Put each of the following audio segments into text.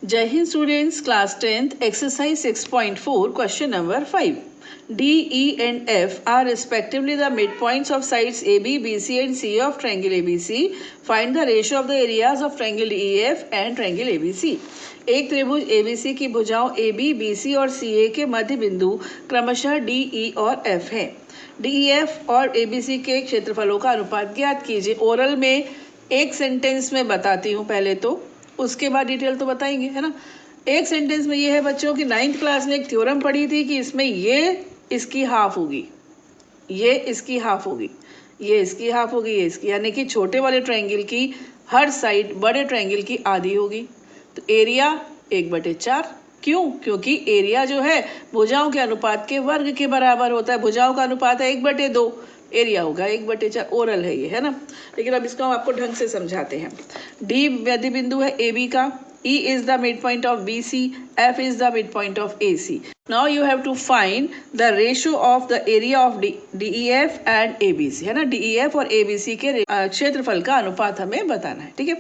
जय Hind students, class 10th exercise 6.4 question number 5. D, E and F are respectively the midpoints of sides AB, BC and C of triangle ABC. Find the ratio of the areas of triangle DEF and triangle ABC. एक त्रिभुज ABC की भुजाओं AB, BC और CA के मध्य बिंदु क्रमशः DE और F हैं। DEF और ABC के क्षेत्रफलों का अनुपात ज्ञात कीजिए। ओरल में एक सेंटेंस में बताती हूँ पहले तो, उसके बाद डिटेल तो बताएंगे, है ना। एक सेंटेंस में ये है बच्चों की 9th क्लास में एक थ्योरम पढ़ी थी कि इसमें ये इसकी हाफ होगी, ये इसकी हाफ होगी, ये इसकी हाफ होगी, ये इसकी, यानी कि छोटे वाले ट्रायंगल की हर साइड बड़े ट्रायंगल की आधी होगी। तो एरिया 1/4। क्यों? क्योंकि एरिया जो है भुजाओं के अनुपात के वर्ग के बराबर होता है। भुजाओं का अनुपात है 1/2, एरिया होगा 1/4। ओरल है ये, है ना। लेकिन अब इसको हम आपको ढंग से समझाते हैं। डी मध्य बिंदु है ए बी का, E is the midpoint of BC, F is the midpoint of AC. Now you have to find the ratio of the area of DEF and ABC, है ना। DEF और ABC के क्षेत्रफल का अनुपात हमें बताना है, ठीक है।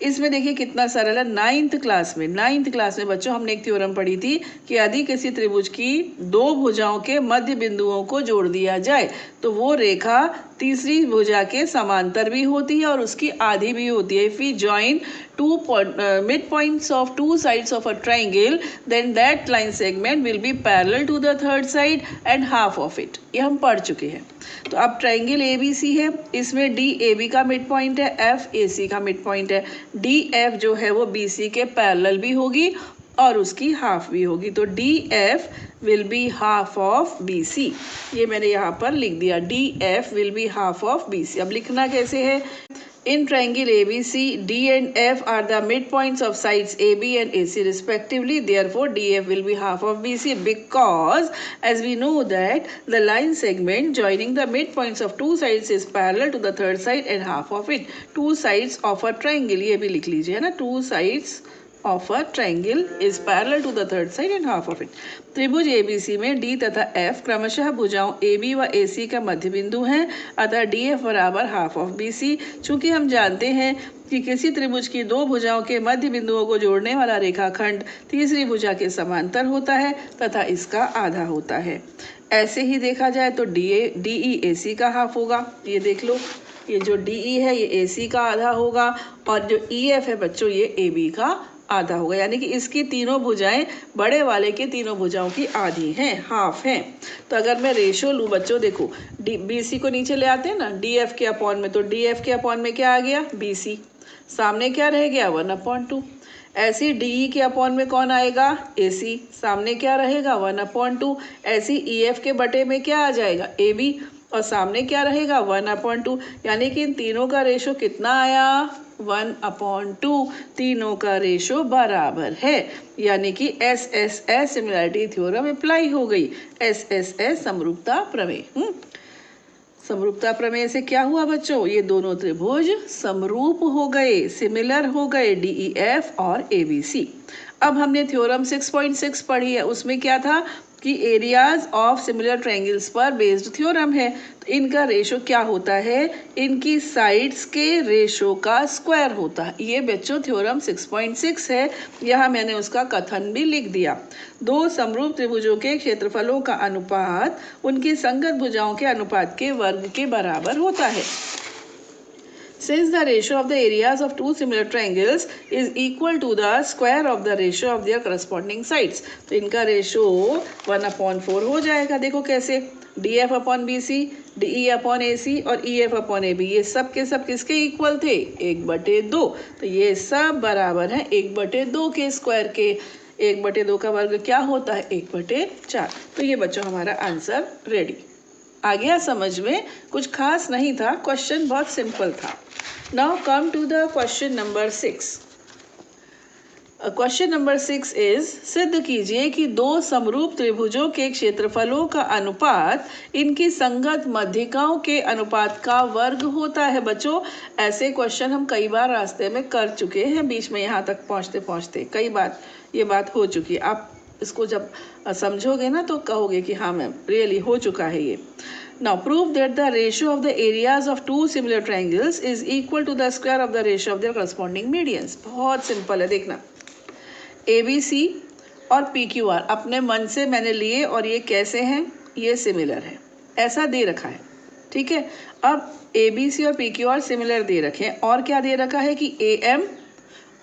इसमें देखिए कितना सरल है। 9th क्लास में बच्चों हमने एक थ्योरम पढ़ी थी कि यदि किसी त्रिभुज की दो भुजाओं के मध्य बिंदुओं को जोड़ दिया जाए तो वो रेखा तीसरी भुजा के समांतर भी होती है और उसकी आधी भी होती है। If we join midpoints of two sides of a triangle, then that line segment will be parallel to the third side and half of it. ये हम पढ़ चुके हैं। तो अब ट्राइंगल ABC है, इसमें DAB का मिड पॉइंट है, FAC का मिड पॉइंट है। DF जो है वो BC के पैरेलल भी होगी और उसकी हाफ भी होगी। तो DF will be half of BC। ये मैंने यहाँ पर लिख दिया, DF will be half of BC। अब लिखना कैसे है? In triangle ABC, D and F are the midpoints of sides AB and AC respectively. Therefore, DF will be half of BC because, as we know that the line segment joining the midpoints of two sides is parallel to the third side and half of it. Two sides of a triangle, ये भी लिख लीजिए, है ना। Two sides of a triangle is parallel to the third side and half of it. त्रिभुज ABC में D तथा F क्रमशः भुजाओं AB व AC का मध्य बिंदु हैं, अतः DF बराबर हाफ ऑफ BC। चूंकि हम जानते हैं कि किसी त्रिभुज की दो भुजाओं के मध्य बिंदुओं को जोड़ने वाला रेखाखंड तीसरी भुजा के समांतर होता है तथा इसका आधा होता है। ऐसे ही देखा जाए तो DE AC का हाफ होगा। ये देख लो, ये जो DE है ये AC का आधा होगा और जो EF है बच्चों ये AB का आधा होगा। यानी कि इसकी तीनों भुजाएं बड़े वाले के तीनों भुजाओं की आधी हैं, हाफ हैं। तो अगर मैं रेशो लूँ बच्चों, देखो BC को नीचे ले आते हैं ना DF के अपॉन में, तो DF के अपॉन में क्या आ गया? BC। सामने क्या रह गया? 1/2। ऐसी DE के अपॉन में कौन आएगा? AC। सामने क्या रहेगा? 1/2। ऐसी EF के बटे में क्या आ जाएगा? AB। और सामने क्या रहेगा? 1/2। यानी कि इन तीनों का रेशो कितना आया? 1/2। तीनों का रेशो बराबर है, यानी कि SSS सिमिलैरिटी थ्योरम अप्लाई हो गई। SSS समरूपता प्रमेय। समरूपता प्रमेय से क्या हुआ बच्चों? ये दोनों त्रिभुज समरूप हो गए, सिमिलर हो गए, DEF और ABC। अब हमने थ्योरम 6.6 पढ़ी है, उसमें क्या था कि एरियाज ऑफ सिमिलर ट्रायंगल्स पर बेस्ड थ्योरम है। तो इनका रेशो क्या होता है? इनकी साइड्स के रेशो का स्क्वायर होता है। ये बच्चों थ्योरम 6.6 है, यहाँ मैंने उसका कथन भी लिख दिया। दो समरूप त्रिभुजों के क्षेत्रफलों का अनुपात उनकी संगत भुजाओं के अनुपात के वर्ग के बराबर होता है। Since the ratio of the areas of two similar triangles is equal to the square of the ratio of their corresponding sides, तो इनका रेशो 1/4 हो जाएगा। देखो कैसे? DF upon BC, DE upon AC और EF अपॉन AB, ये सब के सब किसके इक्वल थे? 1/2। तो ये सब बराबर है 1/2 के स्क्वायर के। 1/2 का वर्ग क्या होता है? 1/4। तो ये बच्चों हमारा आंसर रेडी। आ गया समझ में? कुछ खास नहीं था, क्वेश्चन बहुत सिंपल था। Now come to the question number 6। Question number 6 is, सिद्ध कीजिए कि दो समरूप त्रिभुजों के क्षेत्रफलों का अनुपात इनकी संगत मध्यिकाओं के अनुपात का वर्ग होता है। बच्चों ऐसे क्वेश्चन हम कई बार रास्ते में कर चुके हैं, बीच में यहाँ तक पहुँचते पहुँचते कई बार ये बात हो चुकी है। आप इसको जब समझोगे ना तो कहोगे कि हाँ मैम रियली हो चुका है ये। Now prove that the ratio of the areas of two similar triangles is equal to the square of the ratio of their corresponding medians। बहुत सिंपल है, देखना। ABC और PQR अपने मन से मैंने लिए और ये कैसे हैं, ये सिमिलर है, ऐसा दे रखा है, ठीक है। अब ABC और PQR सिमिलर दे रखे हैं और क्या दे रखा है कि AM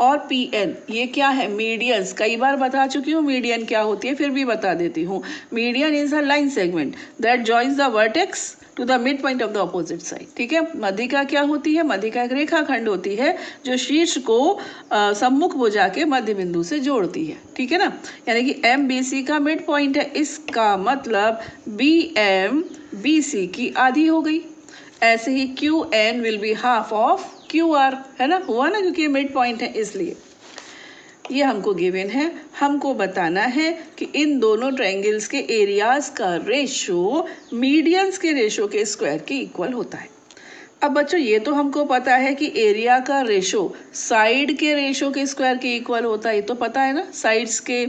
और PN ये क्या है, मीडियंस। कई बार बता चुकी हूँ मीडियन क्या होती है, फिर भी बता देती हूँ। Median is a line segment that joins the vertex to the midpoint of the opposite side, ठीक है। मध्यिका क्या होती है, मध्यिका एक रेखाखंड होती है जो शीर्ष को सम्मुख भुजा के मध्य बिंदु से जोड़ती है, ठीक है ना। यानी कि MBC का मिड पॉइंट है, इसका मतलब BM BC की आधी हो गई। ऐसे ही QN will be half of QR, है ना, हुआ ना, क्योंकि ये मिड पॉइंट है इसलिए। ये हमको गिवन है, हमको बताना है कि इन दोनों ट्रायंगल्स के एरियाज का रेशो मीडियंस के रेशो के स्क्वायर के इक्वल होता है। अब बच्चों ये तो हमको पता है कि एरिया का रेशो साइड के रेशो के स्क्वायर के इक्वल होता है, ये तो पता है ना, साइड्स के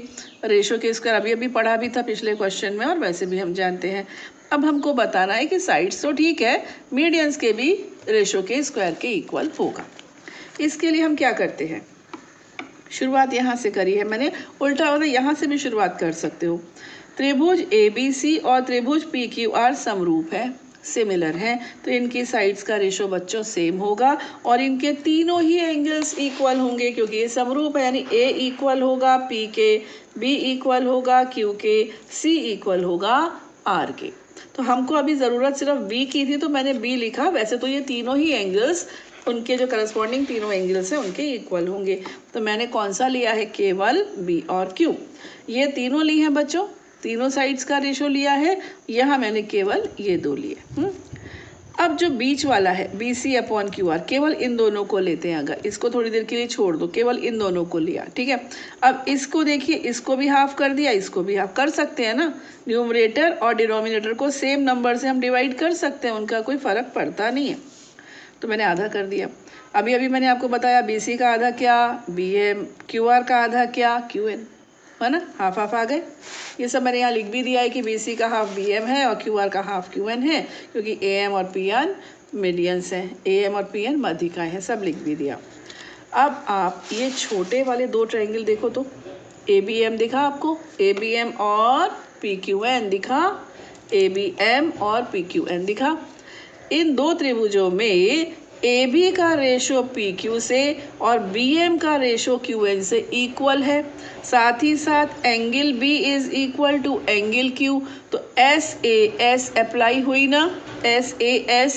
रेशो के स्क्वायर अभी अभी पढ़ा भी था पिछले क्वेश्चन में और वैसे भी हम जानते हैं। अब हमको बताना है कि साइड्स तो ठीक है, मीडियंस के भी रेशो के स्क्वायर के इक्वल होगा। इसके लिए हम क्या करते हैं, शुरुआत यहाँ से करी है मैंने, उल्टा वाला यहाँ से भी शुरुआत कर सकते हो। त्रिभुज ABC और त्रिभुज PQR समरूप है, सिमिलर हैं, तो इनकी साइड्स का रेशो बच्चों सेम होगा और इनके तीनों ही एंगल्स इक्वल होंगे क्योंकि ये समरूप है। यानी A इक्वल होगा P के, B इक्वल होगा Q के, C इक्वल होगा R के। तो हमको अभी ज़रूरत सिर्फ B की थी तो मैंने B लिखा, वैसे तो ये तीनों ही एंगल्स उनके जो करस्पॉन्डिंग तीनों एंगल्स हैं उनके इक्वल होंगे। तो मैंने कौन सा लिया है, केवल B और Q। ये तीनों ली हैं बच्चों, तीनों साइड्स का रेशो लिया है, यहाँ मैंने केवल ये दो लिए। अब जो बीच वाला है BC अपॉन QR, केवल इन दोनों को लेते हैं। अगर इसको थोड़ी देर के लिए छोड़ दो, केवल इन दोनों को लिया, ठीक है। अब इसको देखिए, इसको भी हाफ कर दिया, इसको भी हाफ कर सकते हैं ना, न्यूमरेटर और डिनोमिनेटर को सेम नंबर से हम डिवाइड कर सकते हैं, उनका कोई फर्क पड़ता नहीं है। तो मैंने आधा कर दिया। अभी अभी मैंने आपको बताया BC का आधा क्या, BM, QR का आधा क्या, QN, है ना, हाफ हाफ आ गए। ये सब मैंने यहाँ लिख भी दिया है कि BC का हाफ BM है और QR का हाफ QN है, क्योंकि AM और PN मीडियंस हैं, AM और PN मध्यिकाएं हैं, सब लिख भी दिया। अब आप ये छोटे वाले दो ट्रायंगल देखो तो, ABM दिखा आपको, ABM और PQN दिखा, ABM और PQN दिखा। इन दो त्रिभुजों में AB का रेशो PQ से और BM का रेशो QN से इक्वल है, साथ ही साथ angle B is equal to angle Q। तो SAS अप्लाई हुई ना, SAS,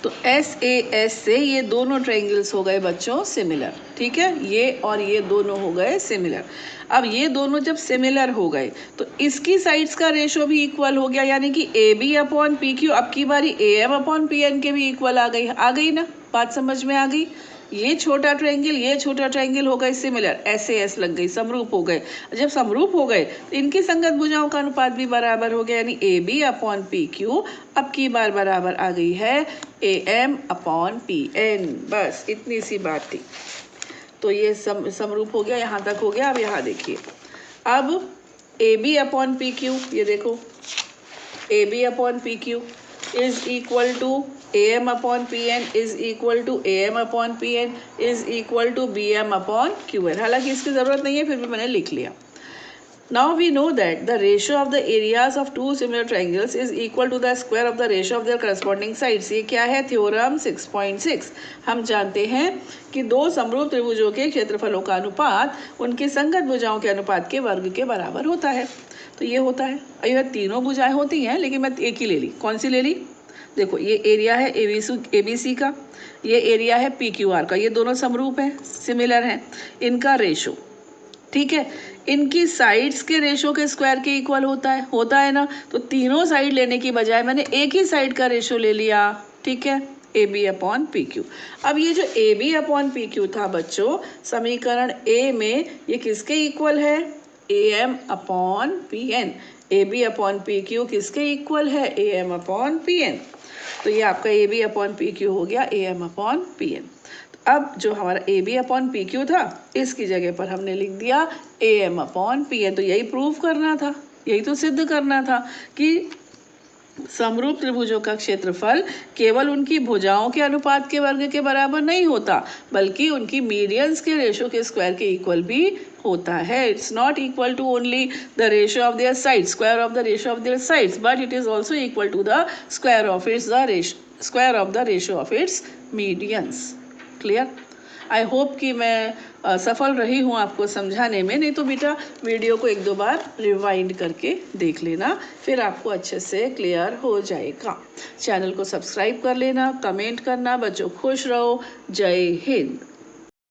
तो SAS से ये दोनों ट्रायंगल्स हो गए बच्चों सिमिलर, ठीक है, ये और ये दोनों हो गए सिमिलर। अब ये दोनों जब सिमिलर हो गए तो इसकी साइड्स का रेशो भी इक्वल हो गया, यानी कि AB अपॉन PQ, अब की बारी AM अपॉन PN के भी इक्वल आ गई ना, बात समझ में आ गई। ये छोटा ट्रायंगल, ये छोटा ट्रायंगल हो गए सिमिलर, SAS लग गई, समरूप हो गए। जब समरूप हो गए तो इनकी संगत भुजाओं का अनुपात भी बराबर हो गया, यानी AB अपॉन PQ अब की बार बराबर आ गई है AM अपॉन PN। बस इतनी सी बात थी। तो ये समरूप हो गया, यहाँ तक हो गया। अब यहाँ देखिए, अब AB अपॉन PQ, ये देखो AB upon PQ is equal to AM upon PN is equal to AM upon PN is equal to BM upon QN। हालांकि इसकी ज़रूरत नहीं है, फिर भी मैंने लिख लिया। Now we know that the ratio of the areas of two similar triangles is equal to the square of the ratio of their corresponding sides। ये क्या है, थ्योरम 6.6। हम जानते हैं कि दो समरूप त्रिभुजों के क्षेत्रफलों का अनुपात उनकी संगत भुजाओं के अनुपात के वर्ग के बराबर होता है। तो ये होता है, यह तीनों भुजाएं होती हैं लेकिन मैं एक ही ले ली। कौन सी ले ली, देखो ये एरिया है ABC का, ये एरिया है PQR का, ये दोनों समरूप हैं, सिमिलर हैं, इनका रेशो, ठीक है, इनकी साइड्स के रेशो के स्क्वायर के इक्वल होता है ना। तो तीनों साइड लेने की बजाय मैंने एक ही साइड का रेशो ले लिया, ठीक है, AB अपॉन PQ। अब ये जो AB अपॉन PQ था बच्चों, समीकरण A में ये किसके इक्वल है, AM upon PN। AB upon PQ किसके इक्वल है, AM अपॉन PN। तो ये आपका AB अपॉन PQ हो गया AM अपॉन PN। अब जो हमारा AB अपॉन PQ था, इसकी जगह पर हमने लिख दिया AM अपॉन PN। तो यही प्रूव करना था, यही तो सिद्ध करना था कि समरूप त्रिभुजों का क्षेत्रफल केवल उनकी भुजाओं के अनुपात के वर्ग के बराबर नहीं होता, बल्कि उनकी मीडियंस के रेशो के स्क्वायर के इक्वल भी होता है. It's not equal to only the ratio of their sides, square of the ratio of their sides, but it is also equal to the square of the ratio of its medians. Clear? I hope कि मैं सफल रही हूँ आपको समझाने में. नहीं तो बेटा वीडियो को 1-2 बार रिवाइंड करके देख लेना, फिर आपको अच्छे से क्लियर हो जाएगा. चैनल को सब्सक्राइब कर लेना, कमेंट करना. बच्चों खुश रहो. जय हिंद.